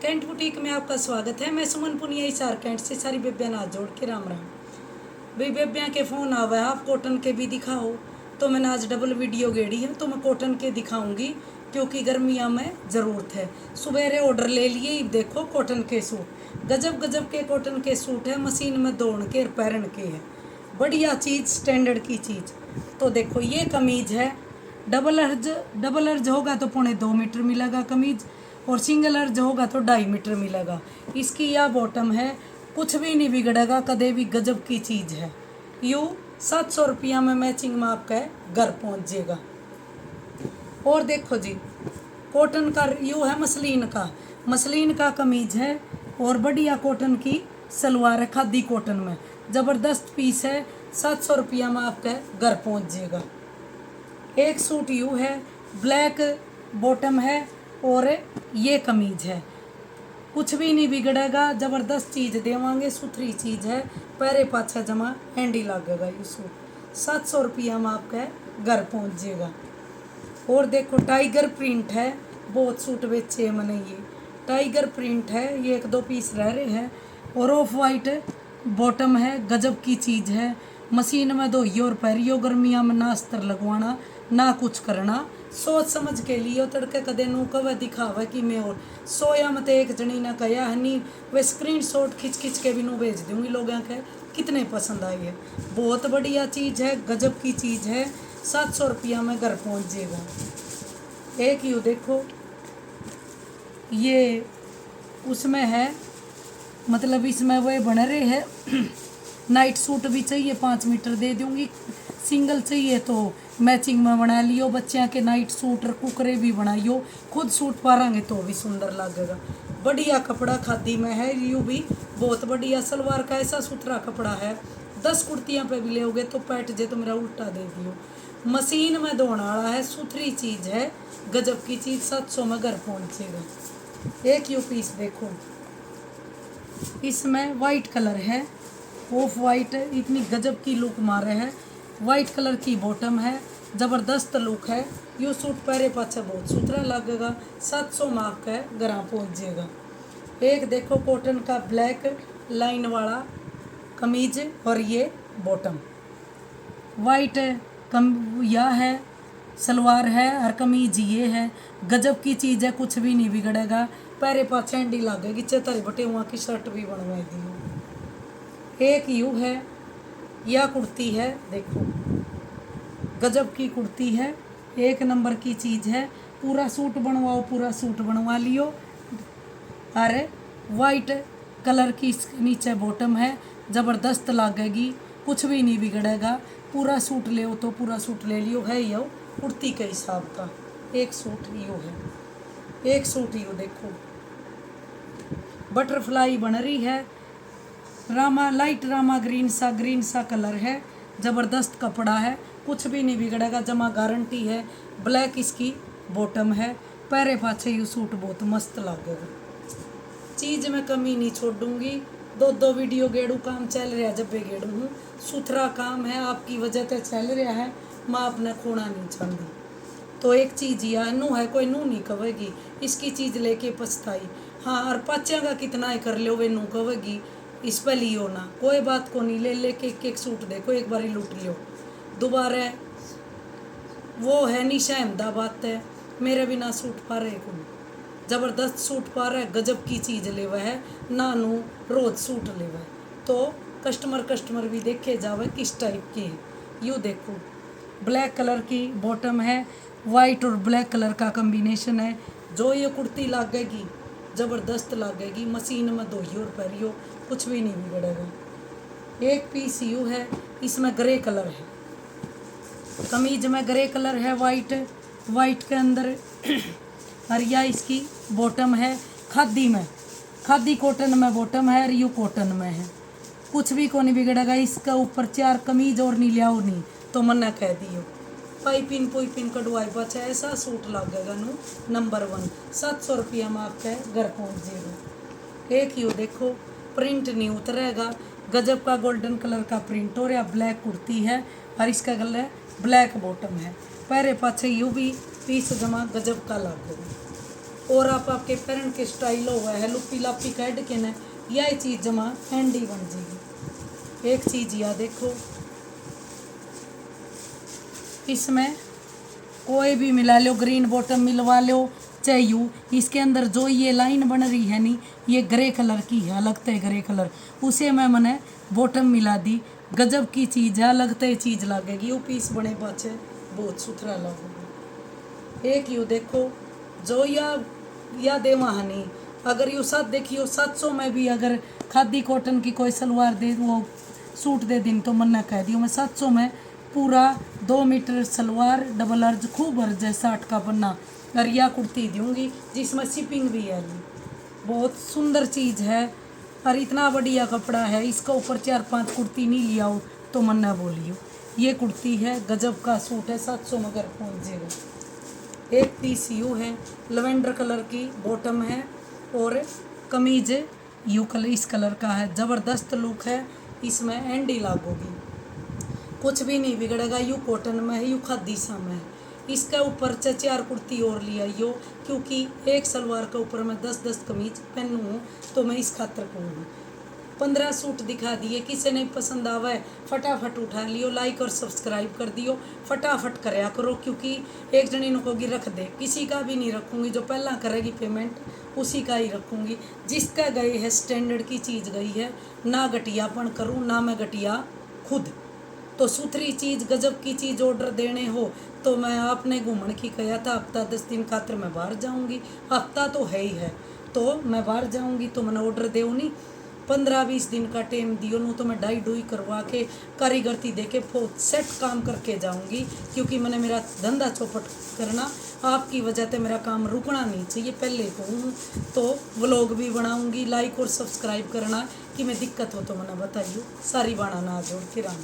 Cantt boutique में आपका स्वागत है। मैं सुमन पुनिया हिसार कैंट से सारी बेबियां हाथ जोड़ के राम राम। भाई बेबियां के फ़ोन आवा है, आप कॉटन के भी दिखाओ, तो मैंने आज डबल वीडियो गेड़ी है, तो मैं कॉटन के दिखाऊंगी क्योंकि गर्मियां में ज़रूरत है। सुबेरे ऑर्डर ले लिए, देखो कॉटन के सूट, गजब गजब के कॉटन के सूट है, मशीन में दौड़ के पैरन के है, बढ़िया चीज़, स्टैंडर्ड की चीज़। तो देखो ये कमीज है, डबल अर्ज होगा तो 2.25 मीटर मिलेगा कमीज, और सिंगल अर्ज होगा तो 2.5 मीटर मिलेगा। इसकी यह बॉटम है, कुछ भी नहीं बिगड़ेगा, कदे भी गजब की चीज़ है। यू 700 रुपया में मैचिंग में आपका घर पहुंच जाएगा। और देखो जी, कॉटन का यू है, मसलिन का कमीज है, और बढ़िया कॉटन की सलवार है, खादी कॉटन में, ज़बरदस्त पीस है, 700 रुपया में आपका घर पहुंच जाएगा। एक सूट यू है, ब्लैक बॉटम है, और ये कमीज है, कुछ भी नहीं बिगड़ेगा, ज़बरदस्त चीज़ देवांगे, सुथरी चीज़ है, पैरे पाछा जमा हैंडी लगेगा। ये सूट 700 रुपया में आपका घर पहुंच जाएगा। और देखो टाइगर प्रिंट है, बहुत सूट बेचे मैंने, ये टाइगर प्रिंट है, ये 1-2 पीस रह रहे हैं, और ऑफ वाइट बॉटम है, गजब की चीज़ है, मशीन में धोइयो और पैरियो, गर्मियाँ में ना अस्तर लगवाना ना कुछ करना, सोच समझ के लियो, तड़के कदे नू कवे दिखावे कि मैं और सोया मत एक जनी ना कया हनी, वे स्क्रीन शॉट खिंच के भी नू भेज दूंगी, लोगों के कितने पसंद आई है। बहुत बढ़िया चीज़ है, गजब की चीज़ है, 700 रुपया में घर पहुंच जाएगा। एक यू देखो, ये उसमें है, मतलब इसमें वह बन रहे हैं नाइट सूट भी चाहिए 5 मीटर दे दूंगी, सिंगल चाहिए तो मैचिंग में बना लियो, बच्चियां के नाइट सूट और कुकरे भी बनाइयो, खुद सूट पारांगे तो भी सुंदर लगेगा। बढ़िया कपड़ा खादी में है, यू भी बहुत बढ़िया, सलवार का ऐसा सुथरा कपड़ा है, 10 कुर्तियाँ पे भी लोगे तो पैट जे तो मेरा उल्टा दे दियो, मशीन में धोने वाला है, सुथरी चीज़ है, गजब की चीज़, 700 में घर पहुँचेगा। एक यू पीस देखो, इसमें वाइट कलर है, ऑफ वाइट, इतनी गजब की लुक मारे है, वाइट कलर की बॉटम है, ज़बरदस्त लुक है, यू सूट पैरे पाछे बहुत सुथरा लगेगा, 700 में आपका घर पहुँच जाएगा। एक देखो कॉटन का ब्लैक लाइन वाला कमीज, और ये बॉटम वाइट यह है, सलवार है, और कमीज ये है, गजब की चीज़ है, कुछ भी नहीं बिगड़ेगा, पैरे पाछे हैंडी लगेगी, चेतारी बटे वहाँ की शर्ट भी बनवाई दी। एक यू है, यह कुर्ती है, देखो गजब की कुर्ती है, एक नंबर की चीज़ है, पूरा सूट बनवाओ, पूरा सूट बनवा लियो। अरे वाइट कलर की नीचे बॉटम है, ज़बरदस्त लगेगी, कुछ भी नहीं बिगड़ेगा, पूरा सूट ले तो पूरा सूट ले लियो, है यो कुर्ती के हिसाब का। एक सूट यो है, एक सूट यो देखो, बटरफ्लाई बन रही है, लाइट रामा ग्रीन सा कलर है, ज़बरदस्त कपड़ा है, कुछ भी नहीं बिगड़ेगा, जमा गारंटी है। ब्लैक इसकी बॉटम है, पैरे पाछे यू सूट बहुत मस्त लगेगा, चीज़ में कमी नहीं छोड़ूंगी। 2 वीडियो गेड़ू, काम चल रहा जब भी गेड़ू हूँ, सुथरा काम है, आपकी वजह से चल रहा है, मैं अपना खोना नहीं चाहती। तो एक चीज़ यह नू है, कोई नू नहीं कहेगी इसकी चीज़ लेके पछताई, हाँ, और पाचा का कितना है कर लो, वे नू कहेगी इस पर लियो ना, कोई बात को नहीं, ले लेके एक सूट देखो, एक बार ही लूट लियो, दोबारा वो है निशा अहमदाबाद है, मेरे बिना सूट पा रहे को, ज़बरदस्त सूट पा रहा है, गजब की चीज़ ले वह है, नानू रोज सूट ले वह, तो कस्टमर भी देखे जावे किस टाइप की है। यू देखो ब्लैक कलर की बॉटम है, वाइट और ब्लैक कलर का कॉम्बिनेशन है, जो ये कुर्ती लगेगी ज़बरदस्त लगेगी, मशीन में धोइयो और पैरियो, कुछ भी नहीं बिगड़ेगा। एक पीस यू है, इसमें ग्रे कलर है, कमीज में ग्रे कलर है, वाइट के अंदर हरिया इसकी बॉटम है, खादी कॉटन में बॉटम है, और यू कॉटन में है, कुछ भी को नहीं बिगड़ेगा। इसका ऊपर 4 कमीज और नहीं लियाओ नहीं तो मना कह दियो, पाइपिन कटवाई पाछा ऐसा सूट लगेगा नू नंबर 1, 700 रुपया में आपका घर पहुँच जाएगा। एक यू देखो, प्रिंट नहीं उतरेगा, गजब का गोल्डन कलर का प्रिंट हो रहा, ब्लैक कुर्ती है, और इसका गला ब्लैक बॉटम है, पैरे पाछे यू भी पीस जमा गजब का लगेगा। और आप आपके पैरन के स्टाइल हुआ है लुपी लापी कह के न यह चीज़ जमा हैंडी बन जाएगी। एक चीज़ या देखो, इसमें कोई भी मिला लो, ग्रीन बॉटम मिलवा लो चाहे यू। इसके अंदर जो ये लाइन बन रही है नी, ये ग्रे कलर की है, लगता है ग्रे कलर, उसे मैंने बॉटम मिला दी। गजब की चीज़ है, लगता है चीज़ लगेगी। वो पीस बने पाछे बहुत सुथरा लगेगा। एक यू देखो जो या दे वहानी, अगर यू साथ देखियो 700 में भी अगर खादी कॉटन की कोई सलवार दे, वो सूट दे दिन तो मन्ना कह दियो मैं 700 में पूरा 2 मीटर सलवार डबल अर्ज खूब अर्ज है 60 का पन्ना और या कुर्ती दूंगी जिसमें शिपिंग भी है। बहुत सुंदर चीज़ है और इतना बढ़िया कपड़ा है। इसका ऊपर 4-5 कुर्ती नहीं लिया हो तो मन्ना बोलियो। ये कुर्ती है, गजब का सूट है, 700 में घर पहुँच जाएगा। एक पीस यू है, लवेंडर कलर की बॉटम है और कमीज यू कलर इस कलर का है। ज़बरदस्त लुक है, इसमें एंडी लागोगी, कुछ भी नहीं बिगड़ेगा। यू कॉटन में है, यू खादी सा में है। इसके ऊपर 4 कुर्ती और लिया यो, क्योंकि एक सलवार के ऊपर मैं 10-10 कमीज पहनू हूँ तो मैं इस खातर कहूँगी। 15 सूट दिखा दिए, किसी नहीं पसंद आवा है फटाफट उठा लियो, लाइक और सब्सक्राइब कर दियो, फटाफट कराया करो, क्योंकि एक जनी नु कोगी रख दे, किसी का भी नहीं रखूँगी। जो पहला करेगी पेमेंट उसी का ही रखूँगी। जिसका गई है स्टैंडर्ड की चीज़ गई है, ना घटियापन करूँ ना मैं घटिया खुद। तो सुथरी चीज़ गजब की चीज़ ऑर्डर देने हो तो मैं आपने घूमने की कहा था हफ्ता 10 दिन खातर मैं बाहर जाऊंगी, हफ्ता तो है ही है, तो मैं बाहर जाऊंगी तो मैंने ऑर्डर दे नहीं 15-20 दिन का टाइम दियो नू, तो मैं डाई डुई करवा के कारीगरती दे के सेट काम करके जाऊंगी। क्योंकि मैंने मेरा धंधा चौपट करना, आपकी वजह से मेरा काम रुकना नहीं चाहिए, पहले कहूँ। तो व्लॉग भी बनाऊंगी, लाइक और सब्सक्राइब करना कि मैं दिक्कत हो तो मैंने बताइयो। सारी बाणा ना जोड़ के राम।